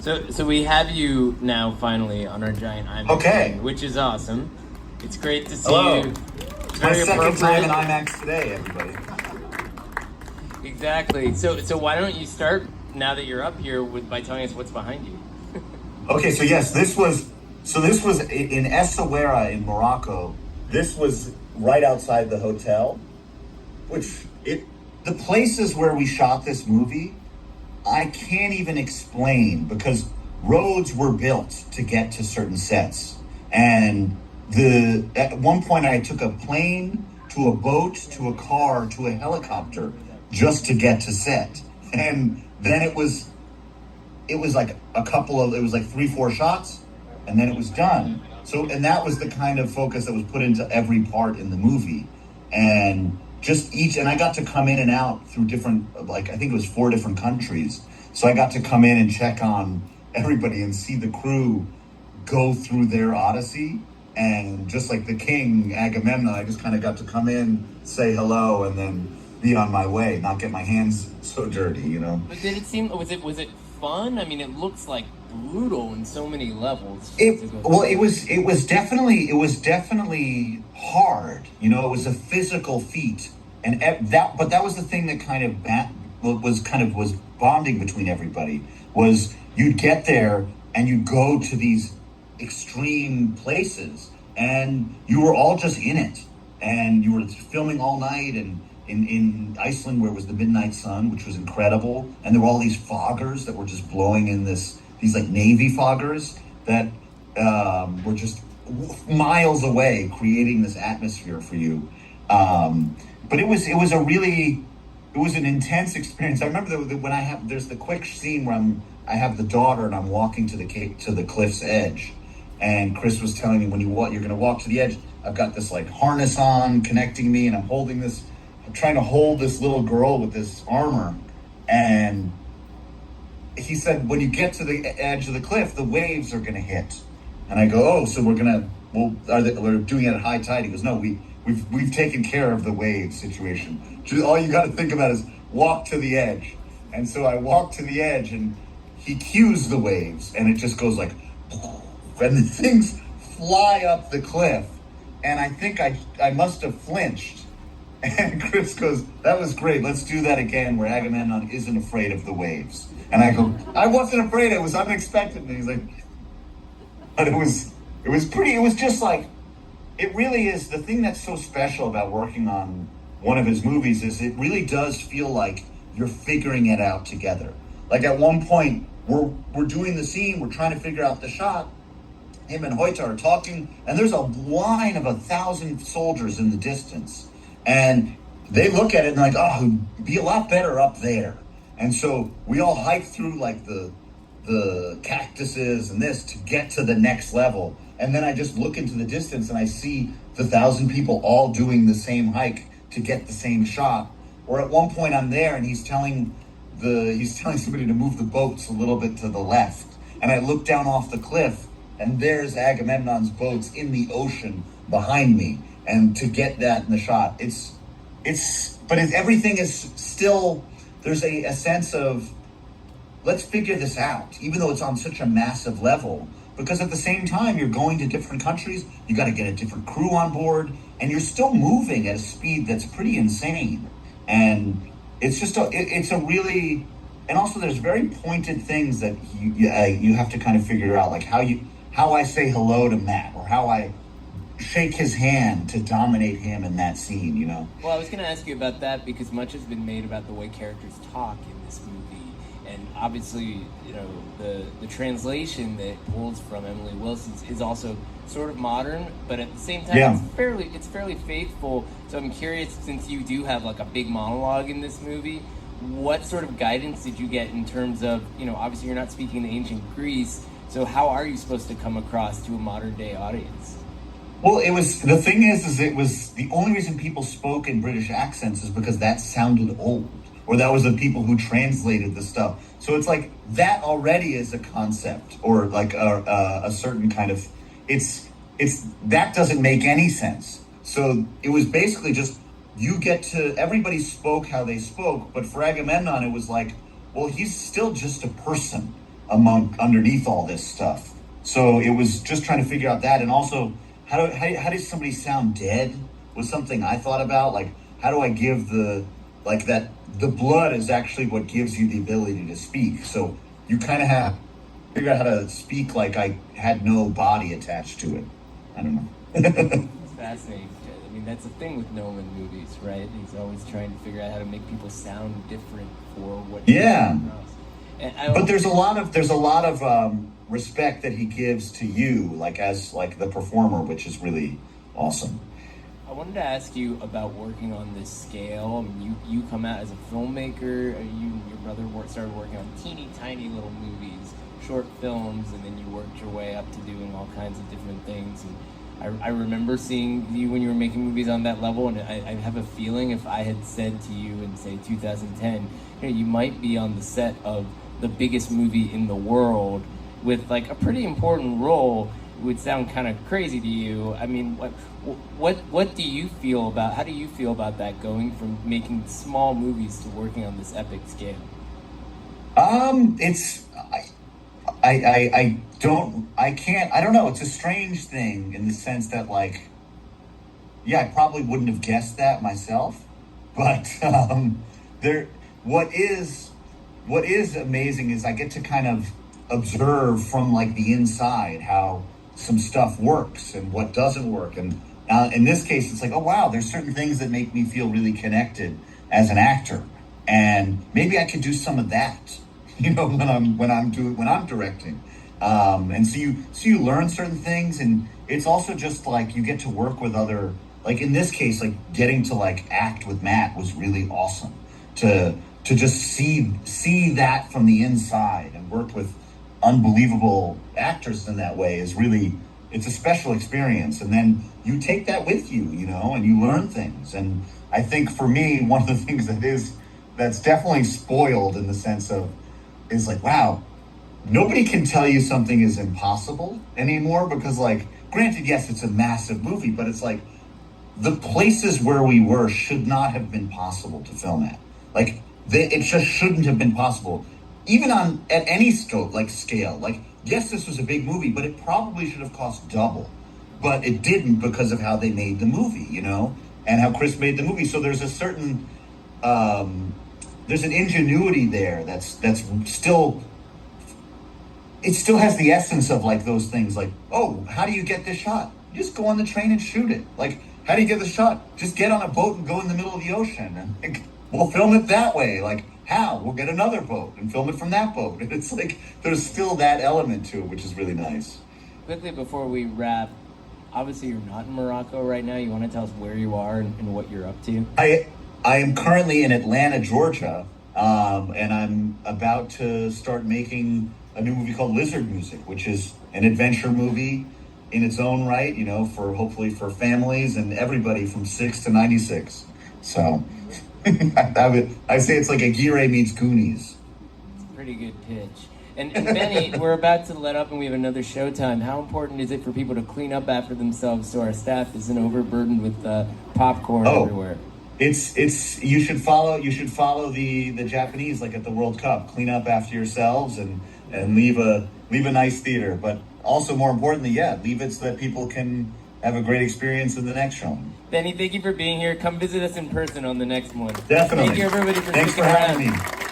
So we have you now finally on our giant IMAX screen, which is awesome. It's great to see you. It's my second time in IMAX today, everybody. Exactly. So why don't you start now that you're up here by telling us what's behind you? Okay, so yes, this was in Essaouira in Morocco. This was right outside the hotel, the places where we shot this movie, I can't even explain because roads were built to get to certain sets. And at one point I took a plane to a boat to a car to a helicopter just to get to set. And then it was like it was like 3-4 shots and then it was done. So, and that was the kind of focus that was put into every part in the movie. And and I got to come in and out through different, like, I think it was 4 different countries. So I got to come in and check on everybody and see the crew go through their odyssey. And just like the king, Agamemnon, I just kind of got to come in, say hello, and then be on my way, not get my hands so dirty, you know? But did it seem, was it fun? I mean, it looks like brutal in so many levels. It was definitely hard. You know, it was a physical feat. And that was the thing that kind of was bonding between everybody, was you'd get there and you'd go to these extreme places and you were all just in it, and you were filming all night and in Iceland where it was the midnight sun, which was incredible, and there were all these foggers that were just blowing in these like Navy foggers that were just miles away, creating this atmosphere for you. But it was an intense experience. I remember when there's the quick scene where I have the daughter and I'm walking to the cliff's edge, and Chris was telling me, you're going to walk to the edge, I've got this like harness on connecting me, and I'm trying to hold this little girl with this armor. And he said, when you get to the edge of the cliff, the waves are going to hit. And I go, oh, so we're doing it at high tide? He goes, no, we've taken care of the wave situation. All you got to think about is walk to the edge. And so I walk to the edge, and he cues the waves, and it just goes like, and the things fly up the cliff. And I think I must have flinched. And Chris goes, that was great. Let's do that again, where Agamemnon isn't afraid of the waves. And I go, I wasn't afraid. It was unexpected. And he's like, but it was just like, it really is the thing that's so special about working on one of his movies is it really does feel like you're figuring it out together. Like at one point, we're doing the scene, we're trying to figure out the shot. Him and Hoyta are talking, and there's a line of 1,000 soldiers in the distance. And they look at it and like, oh, it'd be a lot better up there. And so we all hike through like the cactuses and this to get to the next level. And then I just look into the distance and I see the 1,000 people all doing the same hike to get the same shot. Or at one point I'm there and he's telling somebody to move the boats a little bit to the left. And I look down off the cliff and there's Agamemnon's boats in the ocean behind me. And to get that in the shot, everything is still, there's a sense of, let's figure this out, even though it's on such a massive level. Because at the same time, you're going to different countries, you got to get a different crew on board, and you're still moving at a speed that's pretty insane. And it's just and also there's very pointed things that you have to kind of figure out, like how I say hello to Matt, or how I shake his hand to dominate him in that scene, you know? Well, I was going to ask you about that because much has been made about the way characters talk in this movie. And obviously, you know, the translation that pulls from Emily Wilson's is also sort of modern, but at the same time, it's fairly faithful. So I'm curious, since you do have like a big monologue in this movie, what sort of guidance did you get in terms of, you know, obviously you're not speaking in ancient Greece, so how are you supposed to come across to a modern day audience? Well, it was the only reason people spoke in British accents is because that sounded old, or that was the people who translated the stuff. So it's like that already is a concept, or like a certain kind of, that doesn't make any sense. So it was basically just, everybody spoke how they spoke, but for Agamemnon, it was like, well, he's still just a person. underneath all this stuff. So it was just trying to figure out that, and also how does somebody sound dead was something I thought about. Like, how do I give the blood is actually what gives you the ability to speak. So you kind of have to figure out how to speak like I had no body attached to it. I don't know. It's fascinating. I mean, that's the thing with Nolan movies, right? He's always trying to figure out how to make people sound different for what. Yeah. But there's a lot of respect that he gives to you, like as like the performer, which is really awesome. I wanted to ask you about working on this scale. I mean, you come out as a filmmaker. You and your brother started working on teeny tiny little movies, short films, and then you worked your way up to doing all kinds of different things. And I remember seeing you when you were making movies on that level, and I have a feeling if I had said to you in, say, 2010, you might be on the set of the biggest movie in the world with like a pretty important role, it would sound kind of crazy to you. I mean, what do you feel about, how do you feel about that, going from making small movies to working on this epic scale? I don't know. It's a strange thing in the sense that, like, yeah, I probably wouldn't have guessed that myself, but what is amazing is I get to kind of observe from like the inside how some stuff works and what doesn't work. And in this case, it's like, oh wow, there's certain things that make me feel really connected as an actor, and maybe I could do some of that, when I'm directing. And so you learn certain things, and it's also just like you get to work with other, like in this case, like getting to like act with Matt was really awesome to just see that from the inside and work with unbelievable actors in that way is really, it's a special experience. And then you take that with you, and you learn things. And I think for me, one of the things that's definitely spoiled in the sense of, is like, wow, nobody can tell you something is impossible anymore, because like, granted, yes, it's a massive movie, but it's like the places where we were should not have been possible to film at. Like, it just shouldn't have been possible, even at any scale. Like, yes, this was a big movie, but it probably should have cost double, but it didn't because of how they made the movie, and how Chris made the movie. So there's a certain, there's an ingenuity there that's still, it still has the essence of like those things. Like, oh, how do you get this shot? You just go on the train and shoot it. Like, how do you get the shot? Just get on a boat and go in the middle of the ocean, and like, we'll film it that way. Like, how? We'll get another boat and film it from that boat. And it's like, there's still that element to it, which is really nice. Quickly before we wrap, obviously you're not in Morocco right now. You want to tell us where you are and what you're up to? I am currently in Atlanta, Georgia, and I'm about to start making a new movie called Lizard Music, which is an adventure movie in its own right, hopefully for families and everybody from 6 to 96. So I say it's like a Gire meets Goonies. It's a pretty good pitch. And Benny, we're about to let up and we have another showtime. How important is it for people to clean up after themselves so our staff isn't overburdened with popcorn everywhere? It's you should follow the Japanese, like at the World Cup. Clean up after yourselves and leave a nice theater. But also, more importantly, leave it so that people can have a great experience in the next showing. Benny, thank you for being here. Come visit us in person on the next one. Definitely. Thank you, everybody, Thanks for having me.